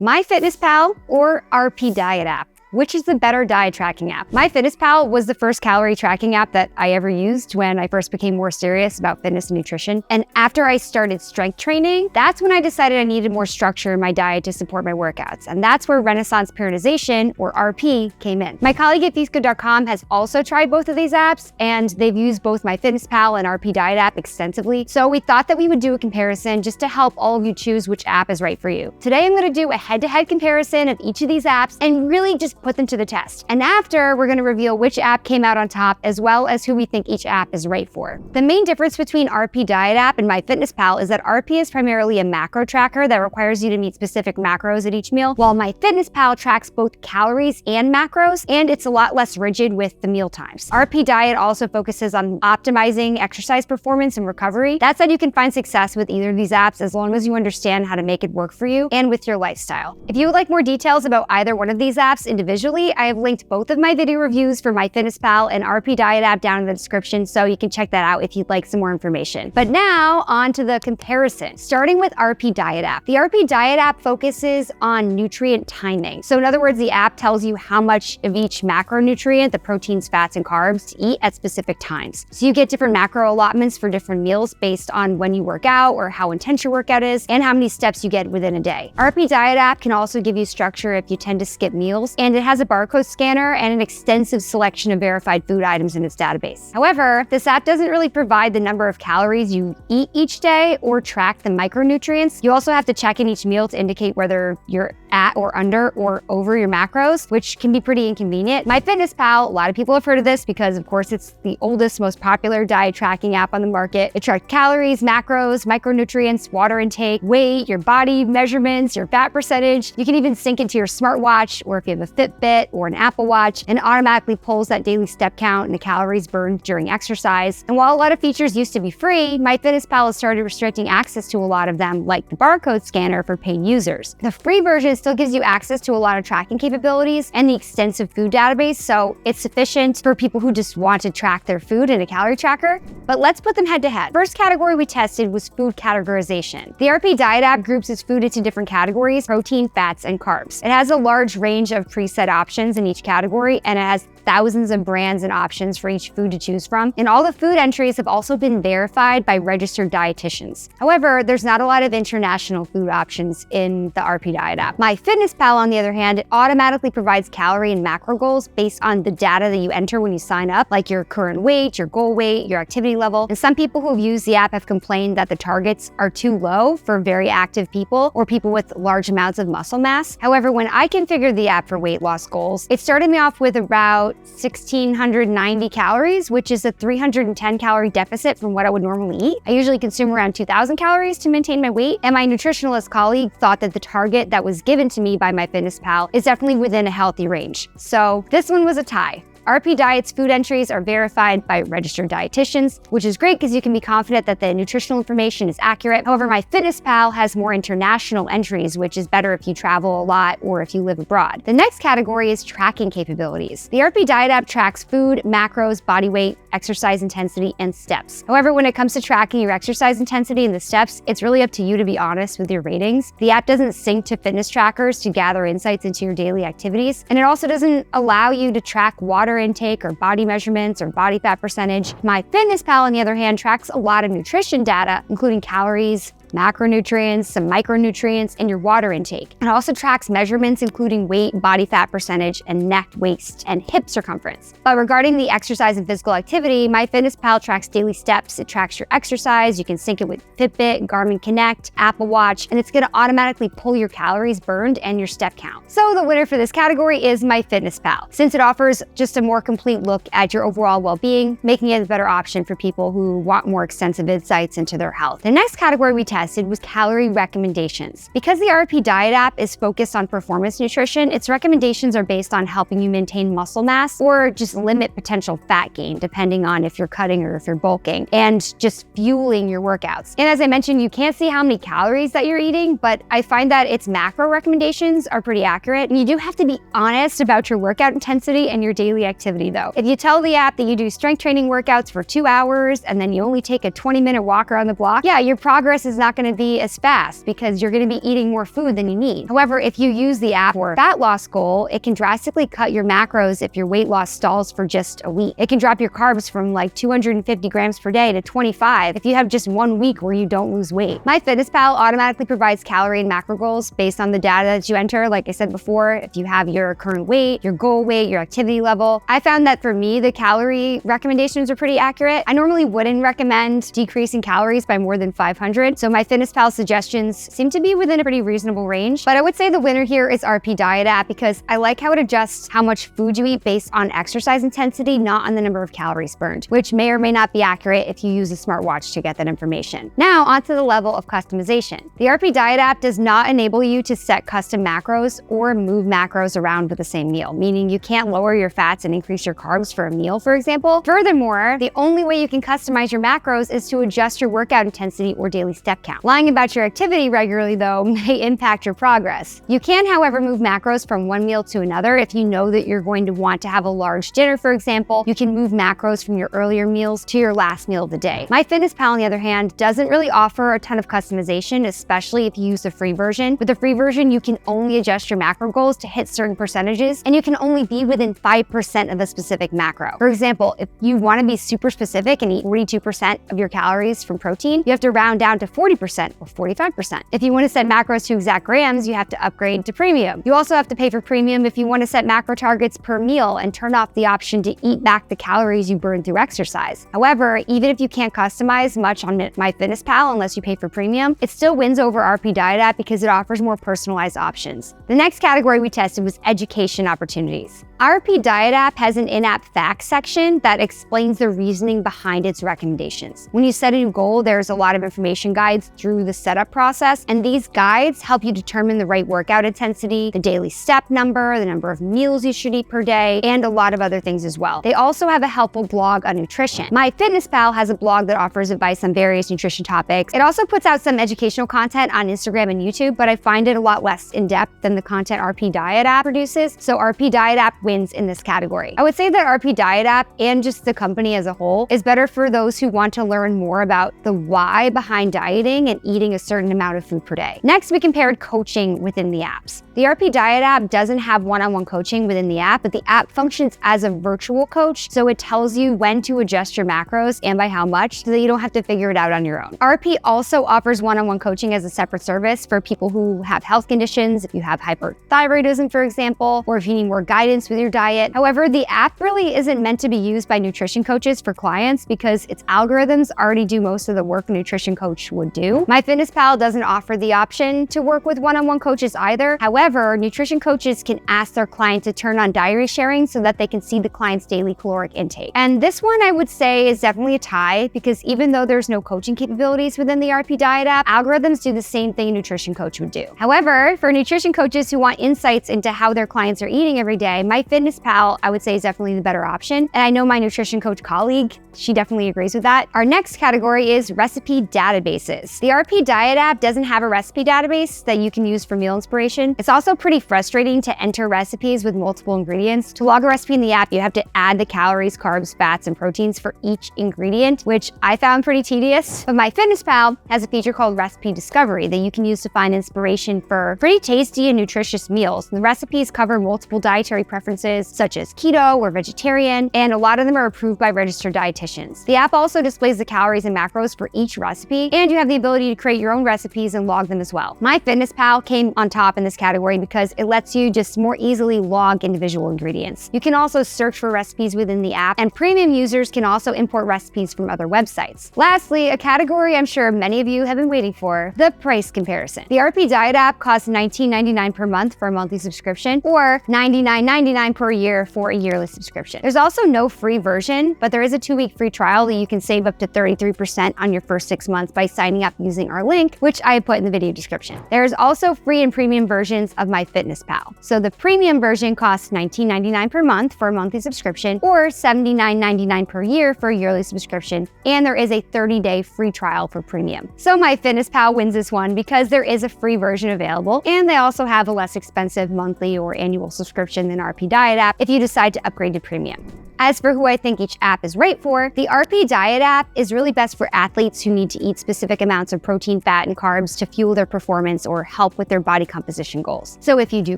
MyFitnessPal or RP Diet app? Which is the better diet tracking app? MyFitnessPal was the first calorie tracking app that I ever used when I first became more serious about fitness and nutrition. And after I started strength training, that's when I decided I needed more structure in my diet to support my workouts. And that's where Renaissance Periodization, or RP, came in. My colleague at 𝗧𝗿𝗆 has also tried both of these apps, and they've used both MyFitnessPal and RP Diet app extensively. So we thought that we would do a comparison just to help all of you choose which app is right for you. Today, I'm gonna do a head-to-head comparison of each of these apps and really just put them to the test. And after, we're gonna reveal which app came out on top, as well as who we think each app is right for. The main difference between RP Diet app and MyFitnessPal is that RP is primarily a macro tracker that requires you to meet specific macros at each meal, while MyFitnessPal tracks both calories and macros, and it's a lot less rigid with the meal times. RP Diet also focuses on optimizing exercise performance and recovery. That said, you can find success with either of these apps as long as you understand how to make it work for you and with your lifestyle. If you would like more details about either one of these apps individually, I have linked both of my video reviews for MyFitnessPal and RP Diet app down in the description, so you can check that out if you'd like some more information. But now, on to the comparison. Starting with RP Diet app. The RP Diet app focuses on nutrient timing. So in other words, the app tells you how much of each macronutrient, the proteins, fats, and carbs, to eat at specific times. So you get different macro allotments for different meals based on when you work out or how intense your workout is and how many steps you get within a day. RP Diet app can also give you structure if you tend to skip meals, and it has a barcode scanner and an extensive selection of verified food items in its database. However, this app doesn't really provide the number of calories you eat each day or track the micronutrients. You also have to check in each meal to indicate whether you're at or under or over your macros, which can be pretty inconvenient. MyFitnessPal, a lot of people have heard of this because of course it's the oldest, most popular diet tracking app on the market. It tracks calories, macros, micronutrients, water intake, weight, your body measurements, your fat percentage. You can even sync it to your smartwatch, or if you have a Fitbit or an Apple Watch, and automatically pulls that daily step count and the calories burned during exercise. And while a lot of features used to be free, MyFitnessPal has started restricting access to a lot of them, like the barcode scanner for paid users. The free version still gives you access to a lot of tracking capabilities and the extensive food database, so it's sufficient for people who just want to track their food in a calorie tracker. But let's put them head to head. First category we tested was food categorization. The RP Diet app groups its food into different categories: protein, fats, and carbs. It has a large range of preset options in each category, and it has thousands of brands and options for each food to choose from. And all the food entries have also been verified by registered dietitians. However, there's not a lot of international food options in the RP Diet app. MyFitnessPal, on the other hand, it automatically provides calorie and macro goals based on the data that you enter when you sign up, like your current weight, your goal weight, your activity level. And some people who've used the app have complained that the targets are too low for very active people or people with large amounts of muscle mass. However, when I configured the app for weight loss goals, it started me off with about 1,690 calories, which is a 310 calorie deficit from what I would normally eat. I usually consume around 2,000 calories to maintain my weight, and my nutritionalist colleague thought that the target that was given to me by MyFitnessPal is definitely within a healthy range. So this one was a tie. RP Diet's food entries are verified by registered dietitians, which is great because you can be confident that the nutritional information is accurate. However, MyFitnessPal has more international entries, which is better if you travel a lot or if you live abroad. The next category is tracking capabilities. The RP Diet app tracks food, macros, body weight, exercise intensity, and steps. However, when it comes to tracking your exercise intensity and the steps, it's really up to you to be honest with your ratings. The app doesn't sync to fitness trackers to gather insights into your daily activities, and it also doesn't allow you to track water intake or body measurements or body fat percentage. MyFitnessPal, on the other hand, tracks a lot of nutrition data, including calories, macronutrients, some micronutrients, and your water intake. It also tracks measurements including weight, body fat percentage, and neck, waist, and hip circumference. But regarding the exercise and physical activity, MyFitnessPal tracks daily steps. It tracks your exercise. You can sync it with Fitbit, Garmin Connect, Apple Watch, and it's gonna automatically pull your calories burned and your step count. So the winner for this category is MyFitnessPal, since it offers just a more complete look at your overall well-being, making it a better option for people who want more extensive insights into their health. The next category we tested was Calorie Recommendations. Because the RP Diet app is focused on performance nutrition, its recommendations are based on helping you maintain muscle mass or just limit potential fat gain, depending on if you're cutting or if you're bulking, and just fueling your workouts. And as I mentioned, you can't see how many calories that you're eating, but I find that its macro recommendations are pretty accurate. And you do have to be honest about your workout intensity and your daily activity though. If you tell the app that you do strength training workouts for 2 hours and then you only take a 20-minute walk around the block, yeah, your progress is not not going to be as fast because you're going to be eating more food than you need. However, if you use the app for fat loss goal, it can drastically cut your macros if your weight loss stalls for just a week. It can drop your carbs from like 250 grams per day to 25 if you have just 1 week where you don't lose weight. MyFitnessPal automatically provides calorie and macro goals based on the data that you enter. Like I said before, if you have your current weight, your goal weight, your activity level. I found that for me, the calorie recommendations are pretty accurate. I normally wouldn't recommend decreasing calories by more than 500, so MyFitnessPal suggestions seem to be within a pretty reasonable range. But I would say the winner here is RP Diet app because I like how it adjusts how much food you eat based on exercise intensity, not on the number of calories burned, which may or may not be accurate if you use a smartwatch to get that information. Now, onto the level of customization. The RP Diet app does not enable you to set custom macros or move macros around with the same meal, meaning you can't lower your fats and increase your carbs for a meal, for example. Furthermore, the only way you can customize your macros is to adjust your workout intensity or daily step count. Lying about your activity regularly, though, may impact your progress. You can, however, move macros from one meal to another. If you know that you're going to want to have a large dinner, for example, you can move macros from your earlier meals to your last meal of the day. MyFitnessPal, on the other hand, doesn't really offer a ton of customization, especially if you use the free version. With the free version, you can only adjust your macro goals to hit certain percentages, and you can only be within 5% of a specific macro. For example, if you want to be super specific and eat 42% of your calories from protein, you have to round down to 40% or 45%. If you want to set macros to exact grams, you have to upgrade to premium. You also have to pay for premium if you want to set macro targets per meal and turn off the option to eat back the calories you burn through exercise. However, even if you can't customize much on MyFitnessPal unless you pay for premium, it still wins over RP Diet app because it offers more personalized options. The next category we tested was education opportunities. RP Diet app has an in-app facts section that explains the reasoning behind its recommendations. When you set a new goal, there's a lot of information guides through the setup process, and these guides help you determine the right workout intensity, the daily step number, the number of meals you should eat per day, and a lot of other things as well. They also have a helpful blog on nutrition. MyFitnessPal has a blog that offers advice on various nutrition topics. It also puts out some educational content on Instagram and YouTube, but I find it a lot less in-depth than the content RP Diet app produces, so RP Diet app wins in this category. I would say that RP Diet app and just the company as a whole is better for those who want to learn more about the why behind dieting and eating a certain amount of food per day. Next, we compared coaching within the apps. The RP Diet app doesn't have one-on-one coaching within the app, but the app functions as a virtual coach, so it tells you when to adjust your macros and by how much so that you don't have to figure it out on your own. RP also offers one-on-one coaching as a separate service for people who have health conditions, if you have hyperthyroidism, for example, or if you need more guidance with your diet. However, the app really isn't meant to be used by nutrition coaches for clients because its algorithms already do most of the work a nutrition coach would do. MyFitnessPal doesn't offer the option to work with one-on-one coaches either. However, nutrition coaches can ask their client to turn on diary sharing so that they can see the client's daily caloric intake. And this one I would say is definitely a tie because even though there's no coaching capabilities within the RP Diet app, algorithms do the same thing a nutrition coach would do. However, for nutrition coaches who want insights into how their clients are eating every day, MyFitnessPal, I would say, is definitely the better option. And I know my nutrition coach colleague, she definitely agrees with that. Our next category is recipe databases. The RP Diet app doesn't have a recipe database that you can use for meal inspiration. It's also pretty frustrating to enter recipes with multiple ingredients. To log a recipe in the app, you have to add the calories, carbs, fats, and proteins for each ingredient, which I found pretty tedious. But MyFitnessPal has a feature called Recipe Discovery that you can use to find inspiration for pretty tasty and nutritious meals. The recipes cover multiple dietary preferences such as keto or vegetarian, and a lot of them are approved by registered dietitians. The app also displays the calories and macros for each recipe, and you have the ability to create your own recipes and log them as well. MyFitnessPal came on top in this category because it lets you just more easily log individual ingredients. You can also search for recipes within the app, and premium users can also import recipes from other websites. Lastly, a category I'm sure many of you have been waiting for, the price comparison. The RP Diet app costs $19.99 per month for a monthly subscription, or $99.99 per year for a yearly subscription. There's also no free version, but there is a 2-week free trial that you can save up to 33% on your first 6 months by signing up using our link, which I put in the video description. There's also free and premium versions versions of MyFitnessPal. So the premium version costs $19.99 per month for a monthly subscription, or $79.99 per year for a yearly subscription, and there is a 30-day free trial for premium. So MyFitnessPal wins this one because there is a free version available, and they also have a less expensive monthly or annual subscription than RP Diet app if you decide to upgrade to premium. As for who I think each app is right for, the RP Diet app is really best for athletes who need to eat specific amounts of protein, fat, and carbs to fuel their performance or help with their body composition goals. So if you do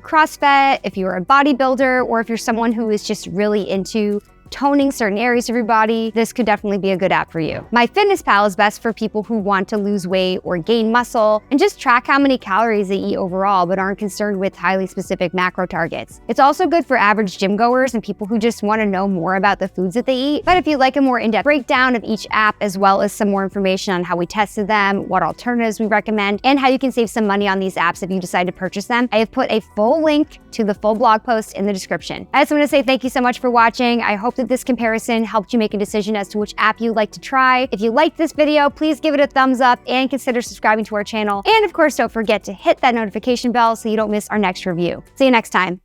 CrossFit, if you're a bodybuilder, or if you're someone who is just really into toning certain areas of your body, this could definitely be a good app for you. MyFitnessPal is best for people who want to lose weight or gain muscle and just track how many calories they eat overall, but aren't concerned with highly specific macro targets. It's also good for average gym goers and people who just want to know more about the foods that they eat. But if you'd like a more in-depth breakdown of each app, as well as some more information on how we tested them, what alternatives we recommend, and how you can save some money on these apps if you decide to purchase them, I have put a full link to the full blog post in the description. I just want to say thank you so much for watching. I hope that this comparison helped you make a decision as to which app you'd like to try. If you liked this video, please give it a thumbs up and consider subscribing to our channel. And of course, don't forget to hit that notification bell so you don't miss our next review. See you next time.